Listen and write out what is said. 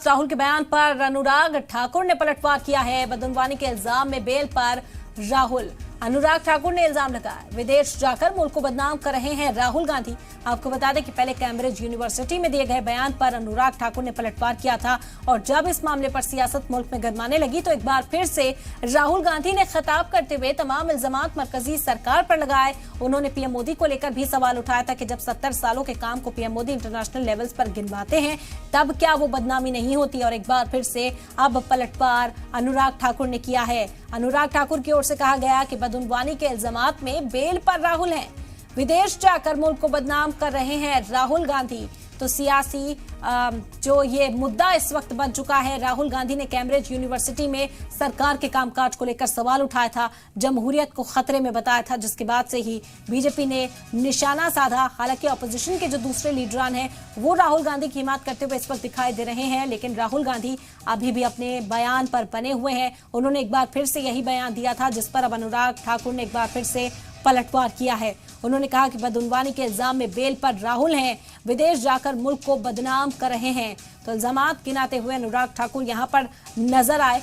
राहुल के बयान पर अनुराग ठाकुर ने पलटवार किया है। बदनवानी के इल्जाम में बेल पर राहुल। अनुराग ठाकुर ने इल्जाम लगाया विदेश जाकर मुल्क को बदनाम कर रहे हैं राहुल गांधी। आपको बता दें कि पहले कैम्ब्रिज यूनिवर्सिटी में दिए गए बयान पर अनुराग ठाकुर ने पलटवार किया था और जब इस मामले पर सियासत मुल्क में गरमाने लगी तो एक बार फिर से राहुल गांधी ने खिताब करते हुए तमाम इल्जामात मरकजी सरकार पर लगाए। उन्होंने पीएम मोदी को लेकर भी सवाल उठाया था कि जब 70 सालों के काम को पीएम मोदी इंटरनेशनल लेवल्स पर गिनवाते हैं तब क्या वो बदनामी नहीं होती। और एक बार फिर से अब पलटवार अनुराग ठाकुर ने किया है। अनुराग ठाकुर की ओर से कहा गया कि बदनवानी के इल्जामात में बेल पर राहुल हैं, विदेश जाकर मुल्क को बदनाम कर रहे हैं राहुल गांधी। तो सियासी जो ये मुद्दा इस वक्त बन चुका है। राहुल गांधी ने कैम्ब्रिज यूनिवर्सिटी में सरकार के कामकाज को लेकर सवाल उठाया था, जमहूरियत को खतरे में बताया था, जिसके बाद से ही बीजेपी ने निशाना साधा। हालांकि अपोजिशन के जो दूसरे लीडरान हैं वो राहुल गांधी की हिमायत करते हुए इस वक्त दिखाई दे रहे हैं, लेकिन राहुल गांधी अभी भी अपने बयान पर बने हुए हैं। उन्होंने एक बार फिर से यही बयान दिया था जिस पर अब अनुराग ठाकुर ने एक बार फिर से पलटवार किया है। उन्होंने कहा कि बदनवानी के इल्जाम में बेल पर राहुल हैं, विदेश जाकर मुल्क को बदनाम कर रहे हैं। तो इल्जामात गिनाते हुए अनुराग ठाकुर यहां पर नजर आए।